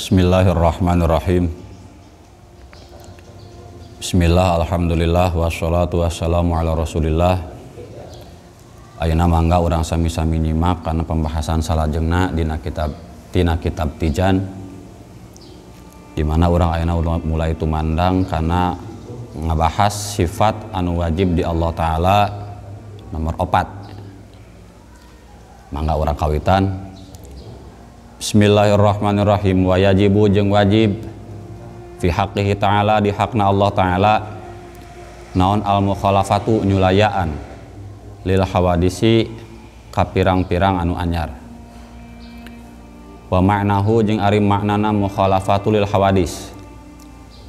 Bismillahirrahmanirrahim. Bismillah, alhamdulillah, wassalatu wassalamu ala rasulillah. Ayeuna mangga urang sami-sami nyimak karena pembahasan salajengna dina kitab Tijan, di mana urang ayeuna mulai tumandang karena ngabahas sifat anu wajib di Allah Ta'ala nomor 4. Mangga urang kawitan. Bismillahirrahmanirrahim. Wa yajibu jeung wajib fi haqqihi ta'ala di hakna Allah Ta'ala naon al mukhalafatu nyulayaan lil hawadisi ka pirang-pirang anu anyar. Wa ma'nahu jeung ari maknana mukhalafatu lil hawadis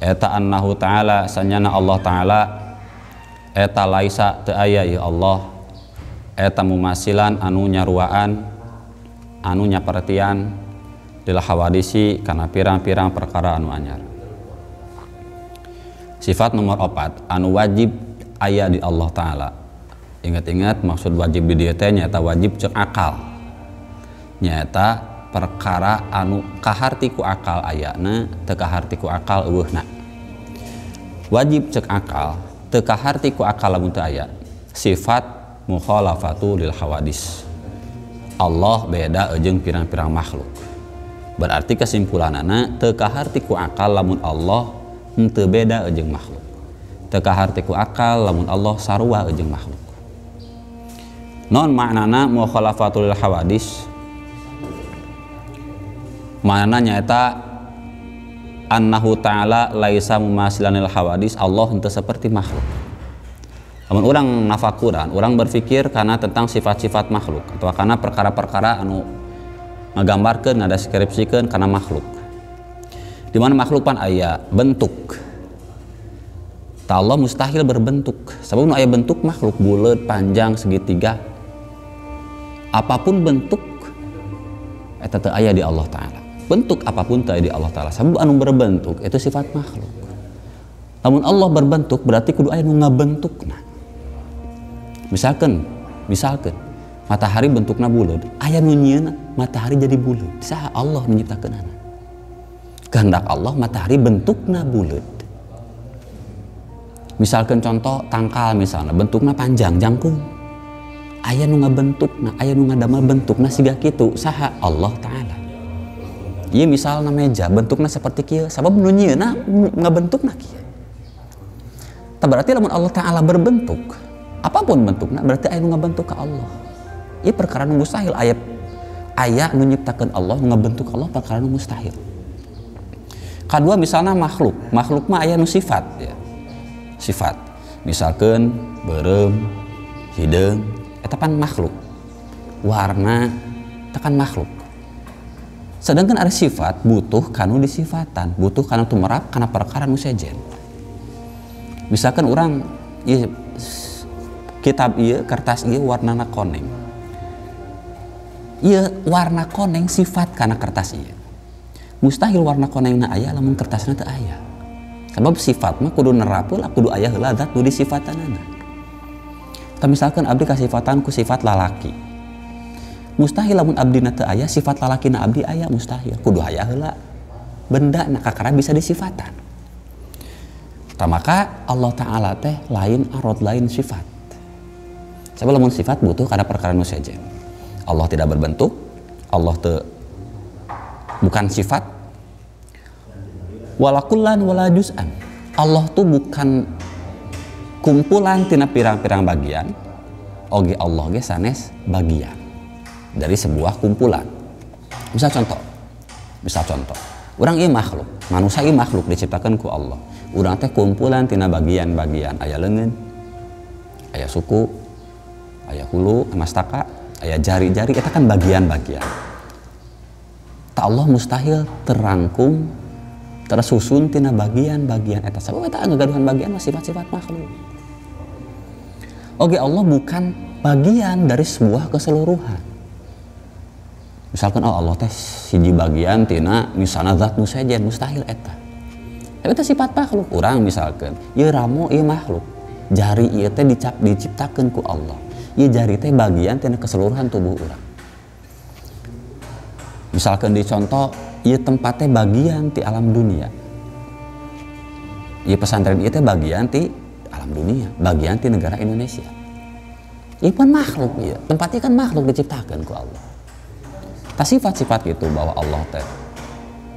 eta annahu ta'ala sanyana Allah Ta'ala eta laisa teu aya ya Allah eta mumasilan anu nyaruaan anu nyapertian lil hawadisi kana pirang-pirang perkara anu anyar. Sifat nomor 4 anu wajib aya di Allah Ta'ala. Ingat-ingat maksud wajib di dieu teh nyaeta wajib cek akal. Nyaeta perkara anu kaharti ku akal ayana teu kaharti ku akal eueuhna. Wajib cek akal teu kaharti ku akal lamun teu aya. Sifat mukhalafatu lil hawadis. Allah beda jeung pirang-pirang makhluk. Berarti kesimpulanana teu kaharti ku akal lamun Allah henteu beda jeung makhluk. Teu kaharti ku akal lamun Allah sarua jeung makhluk. Non maknana mukhalafatul hawadis maknana nyaeta annahu ta'ala laisa mumasilanil hawadis, Allah henteu seperti makhluk. Lamun urang nafakuran, urang berpikir karena tentang sifat-sifat makhluk atau karena perkara-perkara anu ngagambarkeun ngadeskripsikeun kana makhluk. Di mana makhluk pan aya bentuk. Ta Allah mustahil berbentuk. Sabab nu aya bentuk makhluk buleut, panjang, segitiga. Apapun bentuk eta teu aya di Allah Ta'ala. Bentuk apapun teu aya di Allah Ta'ala. Sabab anu berbentuk itu sifat makhluk. Lamun Allah berbentuk berarti kudu aya nu ngabentukna. Misalkan matahari bentukna buleut, aya nu nyieuna matahari jadi buleut. Saha Allah menciptakeunana. Kehendak Allah matahari bentukna buleut. Misalkan contoh tangkal misalnya bentukna panjang jangkung. Aya nu ngabentukna, aya nu ngadamel bentukna siga kitu. Saha Allah Ta'ala. Ieu misalna meja bentukna seperti kieu, sabab nu nyieuna ngabentukna kieu. Tah berarti lamun Allah Ta'ala berbentuk, apapun bentukna berarti aya nu ngabentuk ka Allah. Ieu perkara nu mustahil. Aya nu nyiptakeun Allah nu ngabentuk Allah perkara nu mustahil. Kadua misalnya makhluk mah aya nu sifat ya. Sifat misalkan beureum, hideung eta pan makhluk. Warna eta kan makhluk. Sedangkan ada sifat butuh kanu disifatan, butuh kanu tumerap kana perkara nu sejen. Misalkan urang ieu kitab ieu kertas ieu warnana koneng. Ieu warna koneng sifat kana kertas ieu. Mustahil warna konengna aya lamun kertasna teu aya. Sebab sifat mah kudu nerapeul, kudu aya heula zat nu disifatanana. Tah misalkan abdi kasifatan ku sifat lalaki. Mustahil lamun abdina teu aya sifat lalakina abdi aya, mustahil. Kudu aya heula benda na kakara bisa disifatan. Tah maka Allah Ta'ala teh lain arad lain sifat. Sebab lamun sifat butuh kana perkara nu sejen. Allah tidak berbentuk, Allah bukan sifat. Walakullan wala juz'an. Allah tuh bukan kumpulan tina pirang-pirang bagian. Oge Allah ge sanes bagian dari sebuah kumpulan. Misal contoh. Urang ieu makhluk, manusia ieu makhluk diciptakeun ku Allah. Urang teh kumpulan tina bagian-bagian, aya leungeun, aya suku, aya hulu, mastaka, aya jari-jari, itu kan bagian-bagian. Ta Allah mustahil terangkum, tersusun tina bagian-bagian eta. Sabab eta ngagaduhan bagian mah sifat-sifat makhluk. Oke, Allah bukan bagian dari sebuah keseluruhan. Misalkan Allah teh siji bagian tina misalna zat nu sejen, mustahil eta. Tapi eta sifat makhluk. Urang misalkan, ieu ramo ieu makhluk. Jari ieu teh diciptakeun ku Allah. Ieu jari teh bagian tina keseluruhan tubuh urang. Misalkan dicontoh ieu tempatnya bagian ti alam dunia. Ieu pesantren ieu teh bagian ti alam dunia, bagian ti negara Indonesia. Ieu pun makhluk ieu, tempatnya kan makhluk diciptakan ku Allah. Ta sifat-sifat gitu bahwa Allah teh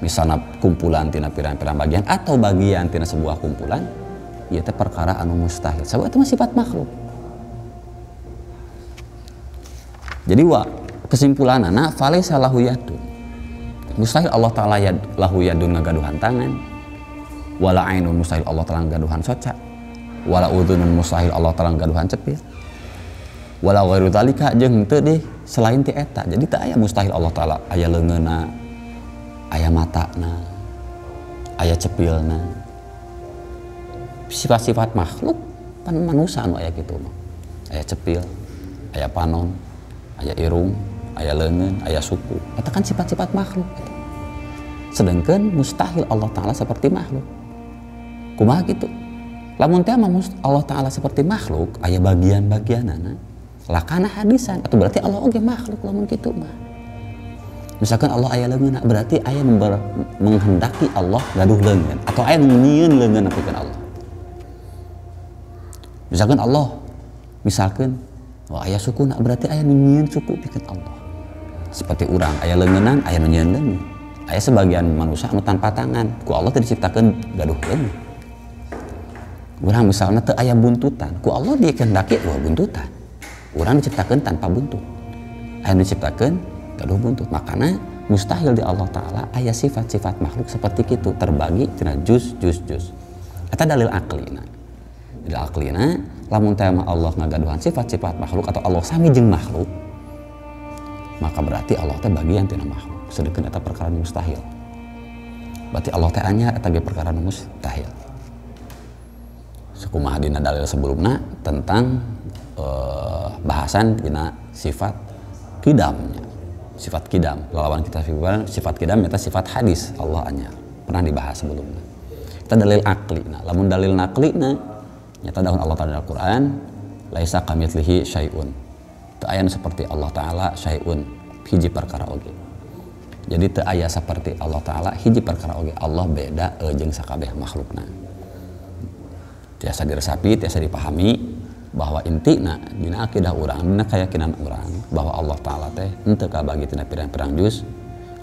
misalnya kumpulan tina pirang-pirang bagian atau bagian tina sebuah kumpulan, ieu teh perkara anu mustahil. Sabab itu mah sifat makhluk. Jadi kesimpulanana falaysa lahu yadun. Mustahil Allah Ta'ala lahu yadun ngagaduhan tangan. Wala ainun mustahil Allah Ta'ala ngagaduhan soca. Wala udhunun mustahil Allah Ta'ala ngagaduhan cepil. Wala ghairu dzalika jeung teu deh selain ti eta. Jadi teu aya mustahil Allah Ta'ala aya leungeunna, aya matana, aya cepilna. Sifat-sifat makhluk pan manusia anu aya kitu mah. Aya cepil, aya panon, aya irung, aya leungeun, aya suku. Eta kan sifat-sifat makhluk. Sedangkan mustahil Allah Ta'ala seperti makhluk. Kumaha gitu? Lamun teh Allah Ta'ala seperti makhluk, aya bagian-bagianana. Lakana hadisan, atau berarti Allah oge makhluk lamun kitu mah. Misalkan Allah aya leungeunna, berarti aya menghendaki Allah gaduh leungeun atau aya nyieun leungeun pikeun Allah. Misalkan Allah aya sukuna, berarti aya nyieun suku pikeun Allah. Seperti urang aya leungeunnan, aya nyieun leungeun. Aya sebagian manusia anu tanpa tangan, ku Allah teh diciptakeun gaduh leungeun. Urang misalnya teu aya buntutan, ku Allah dikehendaki buntutan. Urang diciptakeun tanpa buntut. Aya diciptakeun gaduh buntut. Makana mustahil di Allah Ta'ala aya sifat-sifat makhluk seperti kitu terbagi tina juz. Eta dalil aklina. Dalil aklina lamun teh Allah ngagaduhan sifat-sifat makhluk atau Allah sami jeung makhluk, maka berarti Allah teh bagian tina makhluk. Sedikeun eta perkara mustahil. Berarti Allah teh anyar eta ge perkara mustahil. Sakumaha dina dalil sebelumna tentang bahasan dina sifat kidamnya. Sifat kidam, lawan kita sifat kidam eta sifat hadis Allah anyar. Pernah dibahas sebelumnya. Kita dalil aklina. Lamun dalil naklina nyata dahun Allah Ta'ala Al-Quran laisa kamitslihi syai'un. Teu aya seperti Allah Ta'ala syai'un, hiji perkara oge. Jadi teu aya seperti Allah Ta'ala hiji perkara oge. Allah beda jeung sakabeh makhlukna. Tiasa diresapi, tiasa dipahami bahwa intina dina akidah urang, dina keyakinan urang bahwa Allah Ta'ala teh henteu kabagi tina pirang-pirang juz,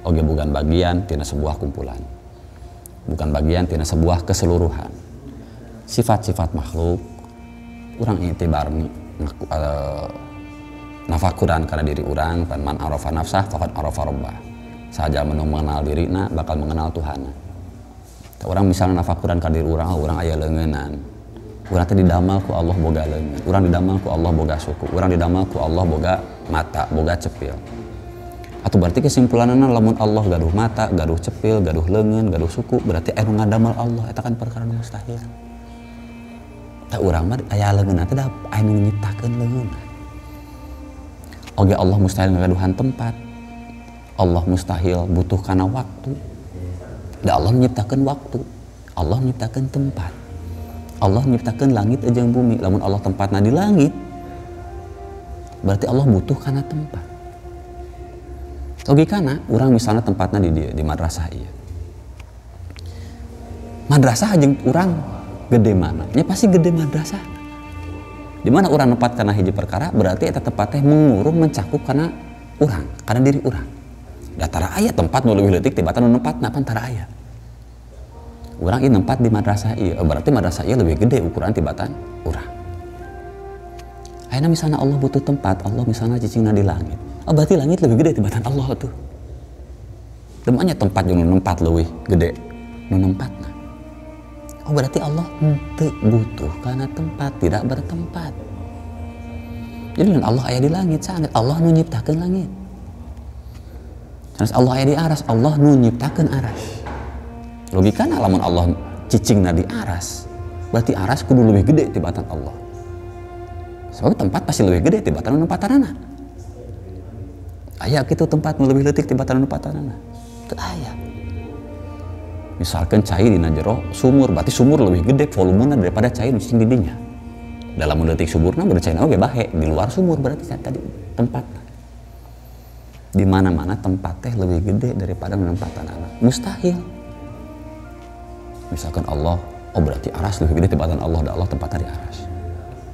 oge bukan bagian tina sebuah kumpulan. Bukan bagian tina sebuah keseluruhan. Sifat-sifat makhluk urang itibarni nafakuran kana diri urang, man arafa nafsah faqad arafa rabbah. Saja mengenal dirina bakal mengenal Tuhanna. Urang misalnya nafakuran kana diri urang aya leungeunnan. Urang teh didamal ku Allah boga leungeun, urang didamal ku Allah boga suku, urang didamal ku Allah boga mata, boga cepil. Atau berarti kesimpulanana lamun Allah gaduh mata, gaduh cepil, gaduh leungeun, gaduh suku, berarti anu ngadamal Allah eta kan perkara mustahil. Ta urang mah aya leungeunna teh da anu nyiptakeun leungeunna. Oge Allah mustahil ngagaduhan tempat. Allah mustahil butuh kana waktu. Da Allah menciptakeun waktu. Allah menciptakeun tempat. Allah menciptakan langit jeung bumi. Lamun Allah tempatna di langit, berarti Allah butuh karena tempat. Logikana, urang misalnya tempatna di madrasah ieu. Madrasah jeung urang gede mana? Nya pasti gede madrasah. Di mana urang nempat kana hiji perkara, berarti eta tempat teh mengurung mencakup kana urang, kana diri urang. Datara aya tempat nu leuwih leutik tibatan nu nempatna pantara aya. Urang ieu nempat di madrasah ieu, berarti madrasah ieu lebih gede ukuran tibatan urang. Ayeuna misalnya Allah butuh tempat, Allah misalnya cicingna di langit. Oh, berarti langit lebih gede tibatan Allah tuh. Demanya tempat jeung nu nempat leuwih gede nu nempatna. Oh, berarti Allah henteu butuh karena tempat, tidak bertempat. Jadi lamun Allah aya di langit sangat, Allah nu nyiptakeun langit. Sanes Allah aya di aras, Allah nu nyiptakeun aras. Logikana lamun Allah cicingna di aras, berarti aras kudu lebih gede tibatan Allah. Soalnya tempat pasti lebih gede tibatan nu nempatanana. Aya kitu tempat nu lebih leutik tibatan nu nempatanana. Teu aya. Misalkan cai dina jero sumur, berarti sumur lebih gede volumenya daripada cai nu cicing di dinya. Dalam leutik sumurna berarti cai oge bahe di luar sumur berarti tadi tempatna. di mana-mana tempat teh lebih gede daripada menempatan anak. Mustahil. Misalkan Allah, oh berarti aras lebih gede tempatan Allah, dan Allah tempatan di aras.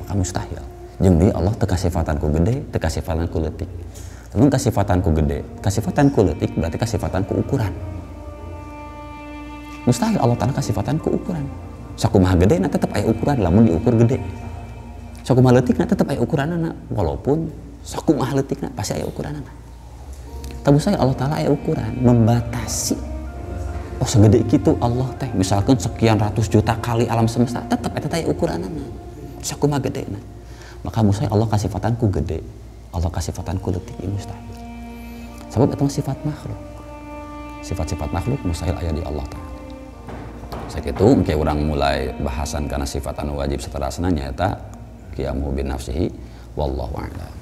Maka mustahil. Jeung deui Allah teu kasifatanku gede, teu kasifatanku leutik. Lamun kasifatanku gede, kasifatanku leutik berarti kasifatanku ukuran. Mustahil Allah Ta'ala kasifatanku ukuran. Sakumaha gede na tetep aya ukuran lamun diukur gede. Sakumaha leutik na tetep aya ukuranana walaupun sakumaha leutik na pasti aya ukuranana. Tabusai Allah Ta'ala aya ukuran membatasi. Oh segede kitu Allah teh misalkan sekian ratus juta kali alam semesta tetep eta teh ukuranana. Sakumaha gedena. Maka musai Allah kasifatanku gede, Allah kasifatanku leutik ieu mustahil. Sebab eta sifat makhluk. Sifat-sifat makhluk mustahil aya di Allah Ta'ala. Sakitu engke urang mulai bahasan kana sifat anu wajib saterasna nyaeta qiyamu bin nafsihi wallahu a'lam.